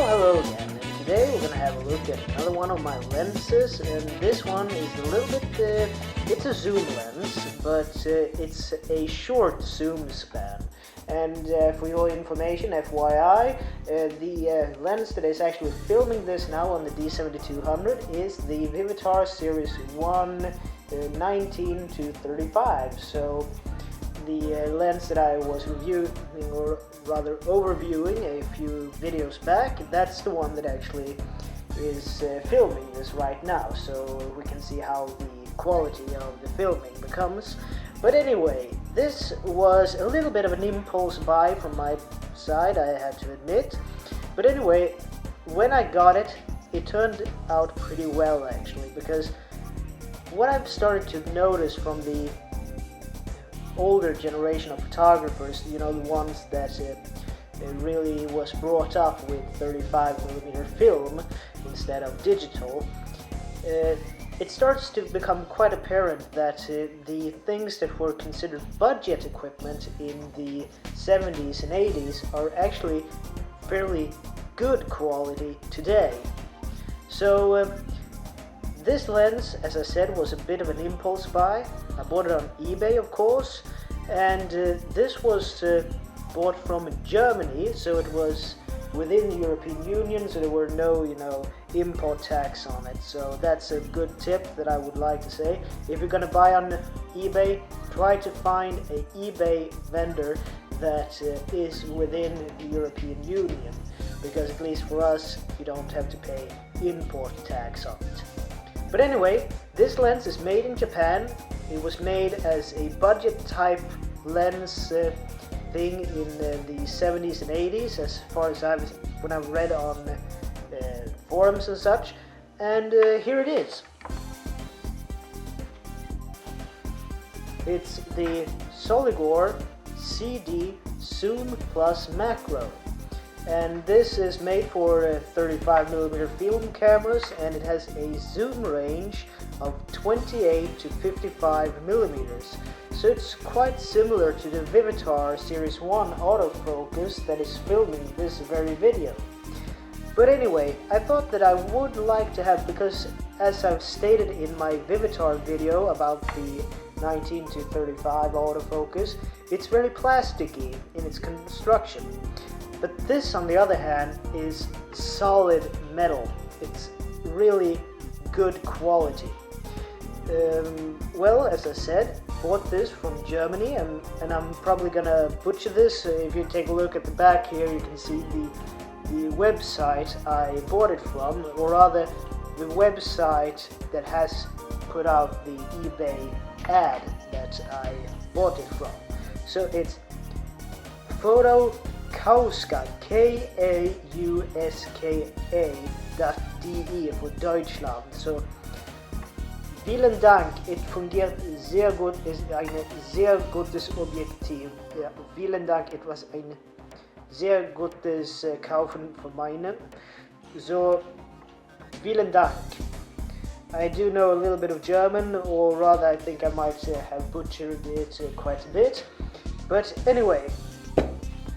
Hello again, and today we're going to have a look at another one of my lenses, and this one is a little bit, it's a zoom lens, but it's a short zoom span. And for your information, FYI, the lens that is actually filming this now on the D7200 is the Vivitar Series 1 19-35. So the lens that I was reviewing, or rather overviewing a few videos back, that's the one that actually is filming this right now, so we can see how the quality of the filming becomes. But anyway, this was a little bit of an impulse buy from my side, I have to admit. But anyway, when I got it, it turned out pretty well actually, because what I've started to notice from the older generation of photographers, you know, the ones that really was brought up with 35mm film instead of digital, it starts to become quite apparent that the things that were considered budget equipment in the 70s and 80s are actually fairly good quality today. So this lens, as I said, was a bit of an impulse buy. I bought it on eBay, of course, and this was bought from Germany, so it was within the European Union, so there were no, import tax on it. So that's a good tip that I would like to say. If you're gonna buy on eBay, try to find an eBay vendor that is within the European Union, because at least for us, you don't have to pay import tax on it. But anyway, this lens is made in Japan. It was made as a budget type lens thing in the 70s and 80s, as far as when I've read on forums and such. And here it is. It's the SOLIGOR CD Zoom Plus Macro. And this is made for 35mm film cameras, and it has a zoom range of 28 to 55mm. So it's quite similar to the Vivitar Series 1 autofocus that is filming this very video. But anyway, I thought that I would like to have, because as I've stated in my Vivitar video about the 19-35 autofocus, it's very plasticky in its construction. But this, on the other hand, is solid metal. It's really good quality. Well, as I said, bought this from Germany, and I'm probably gonna butcher this. If you take a look at the back here, you can see the website I bought it from, or rather the website that has put out the eBay ad that I bought it from. So it's Kauska, Kauska.de for Deutschland. So vielen Dank, es fungiert sehr gut, ist ein sehr gutes Objektiv. Ja, vielen Dank, etwas ein sehr gutes Kaufen von meinem. So, vielen Dank. I do know a little bit of German, or rather I think I might have butchered it quite a bit. But anyway,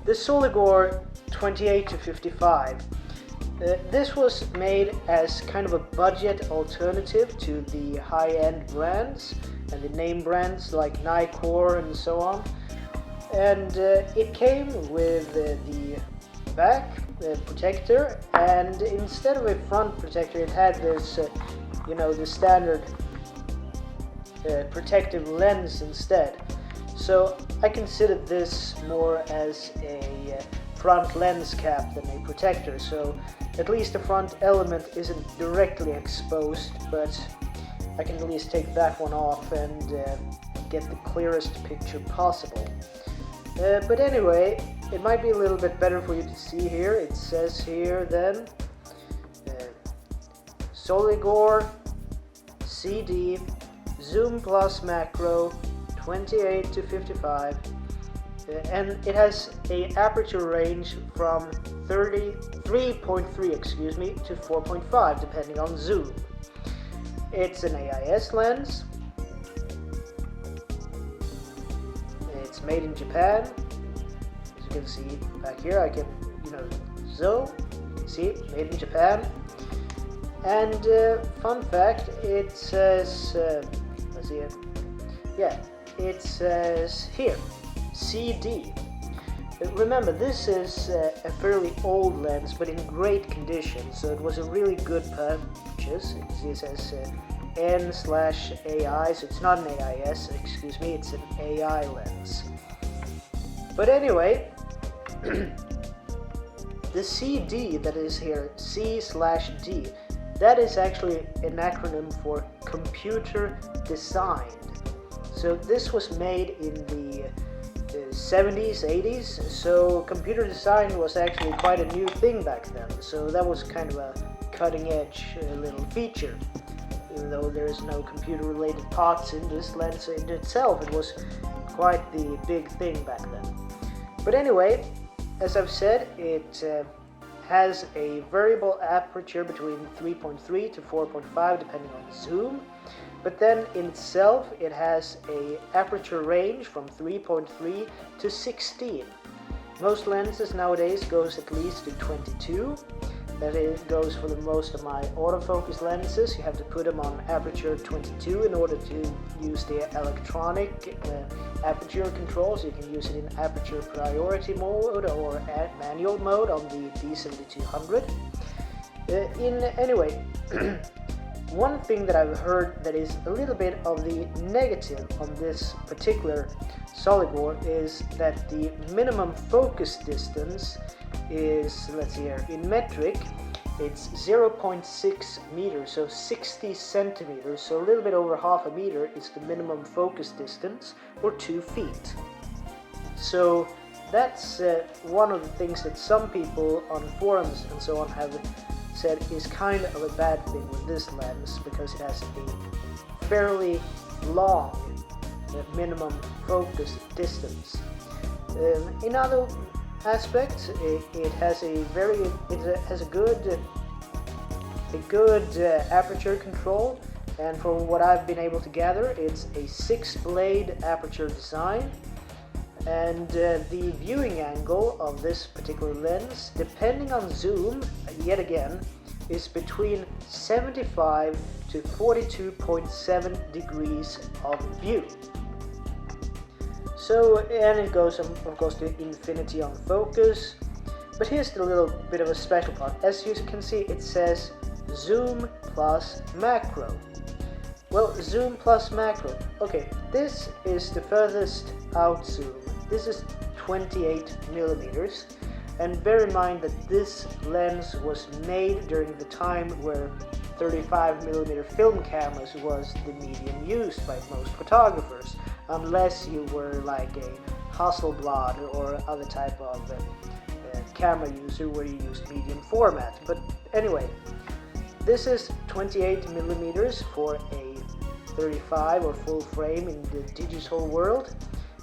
the SOLIGOR 28-55. This was made as kind of a budget alternative to the high-end brands and the name brands like Nikkor and so on. And it came with the back protector, and instead of a front protector, it had this, the standard protective lens instead. So I consider this more as a front lens cap than a protector, so at least the front element isn't directly exposed, but I can at least take that one off and get the clearest picture possible. But anyway, it might be a little bit better for you to see here. It says here then SOLIGOR CD Zoom Plus Macro 28-55, and it has a aperture range from 3.3 to 4.5 depending on zoom. It's an AIS lens. It's made in Japan. As you can see back here, I can, zoom See, made in Japan. And fun fact, it says, let's see it. Yeah, it says here, CD. Remember, this is a fairly old lens, but in great condition, so it was a really good purchase. It says N/AI, so it's not an AIS, excuse me, it's an AI lens. But anyway, the CD that is here, C/D, that is actually an acronym for computer designed. So this was made in the 70s, 80s, so computer design was actually quite a new thing back then. So that was kind of a cutting edge little feature. Even though there's no computer related parts in this lens in itself, it was quite the big thing back then. But anyway, as I've said, it has a variable aperture between 3.3 to 4.5 depending on zoom, but then in itself it has a aperture range from 3.3 to 16. Most lenses nowadays goes at least to 22. That goes for the most of my autofocus lenses. You have to put them on aperture 22 in order to use the electronic aperture control. So you can use it in aperture priority mode or manual mode on the D7200. Anyway, one thing that I've heard that is a little bit of the negative on this particular SOLIGOR is that the minimum focus distance is, let's see here, in metric it's 0.6 meters, so 60 centimeters, so a little bit over half a meter is the minimum focus distance, or 2 feet. So that's one of the things that some people on forums and so on have said is kind of a bad thing with this lens, because it has a fairly long minimum focus distance. In other aspects, it has a good aperture control, and from what I've been able to gather, it's a 6-blade aperture design, and the viewing angle of this particular lens, depending on zoom, yet again, is between 75 to 42.7 degrees of view. So, and it goes of course to infinity on focus, but here's the little bit of a special part. As you can see, it says zoom plus macro. Well, zoom plus macro. Okay, this is the furthest out zoom. This is 28 millimeters, and bear in mind that this lens was made during the time where 35mm film cameras was the medium used by most photographers, unless you were like a Hasselblad or other type of camera user where you used medium format. But anyway, this is 28mm for a 35 or full frame in the digital world,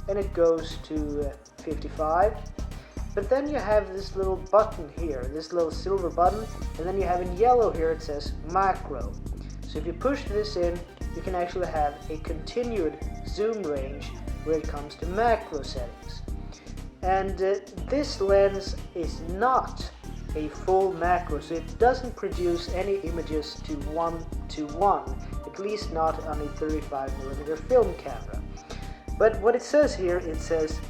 and it goes to 55. But then you have this little button here, this little silver button, and then you have in yellow here it says macro. So if you push this in, you can actually have a continued zoom range where it comes to macro settings. And this lens is not a full macro, so it doesn't produce any images to 1:1, at least not on a 35mm film camera. But what it says here, it says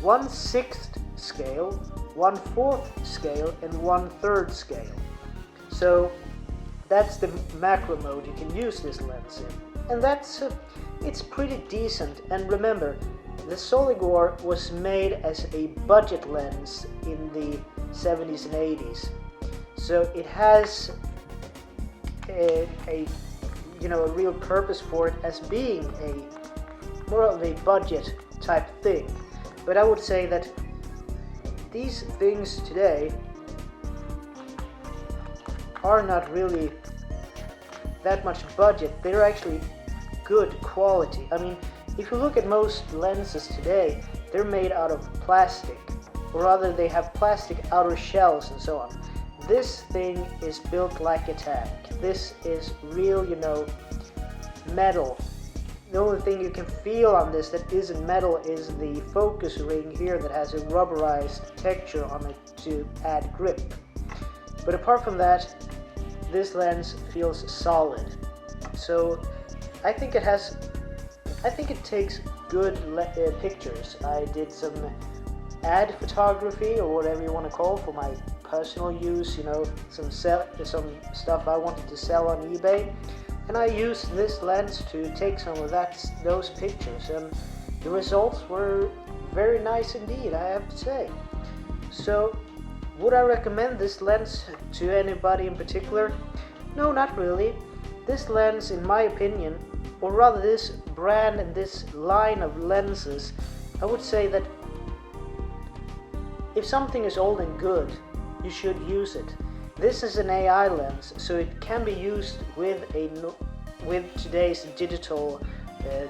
1/6 scale, 1/4 scale, and 1/3 scale. So that's the macro mode you can use this lens in, and that's it's pretty decent. And remember, the SOLIGOR was made as a budget lens in the 70s and 80s, so it has a real purpose for it as being a more of a budget type thing. But I would say that these things today are not really that much budget. They're actually good quality. I mean, if you look at most lenses today, they're made out of plastic, or rather they have plastic outer shells and so on. This thing is built like a tank. This is real, metal. The only thing you can feel on this that isn't metal is the focus ring here that has a rubberized texture on it to add grip. But apart from that, this lens feels solid. So I think it takes good pictures. I did some ad photography, or whatever you want to call, for my personal use, you know, some stuff I wanted to sell on eBay, and I used this lens to take some of those pictures, and the results were very nice indeed, I have to say. So would I recommend this lens to anybody in particular? No, not really. This lens, in my opinion, or rather this brand and this line of lenses, I would say that if something is old and good, you should use it. This is an AI lens, so it can be used with today's digital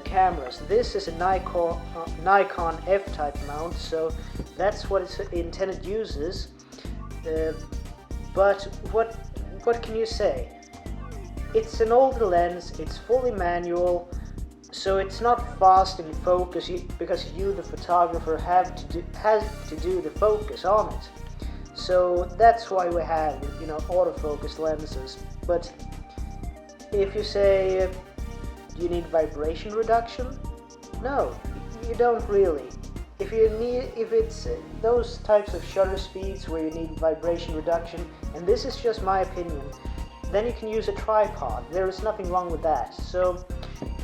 cameras. This is a Nikon F-type mount, so that's what its intended use is. But what can you say? It's an older lens, it's fully manual, so it's not fast in focus because you, the photographer, has to do the focus on it. So that's why we have, you know, autofocus lenses. But if you say, do you need vibration reduction? No, you don't really. If it's those types of shutter speeds where you need vibration reduction, and this is just my opinion, then you can use a tripod. There is nothing wrong with that. So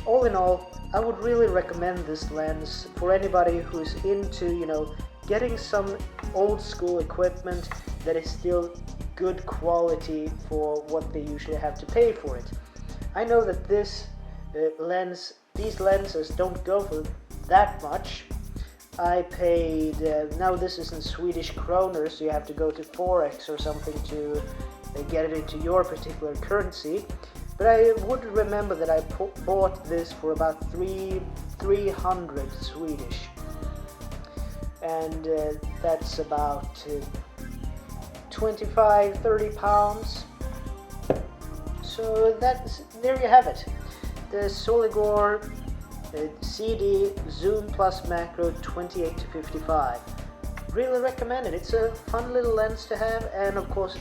all in all, I would really recommend this lens for anybody who's into, you know, getting some old school equipment that is still good quality for what they usually have to pay for it. I know that these lenses don't go for that much. I paid, now this is in Swedish kronor, so you have to go to Forex or something to get it into your particular currency. But I would remember that I bought this for about 300 Swedish, and that's about 25-30 pounds. So there you have it, the SOLIGOR CD Zoom Plus Macro 28-55. Really recommend it. It's a fun little lens to have, and of course,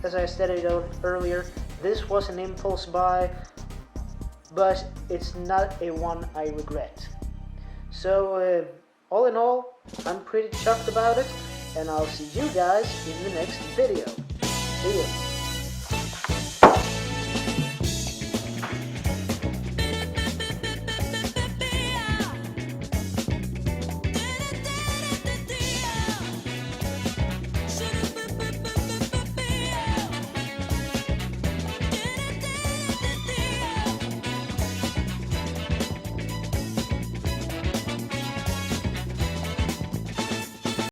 as I stated earlier, this was an impulse buy, but it's not a one I regret. So all in all, I'm pretty chuffed about it, and I'll see you guys in the next video. See ya.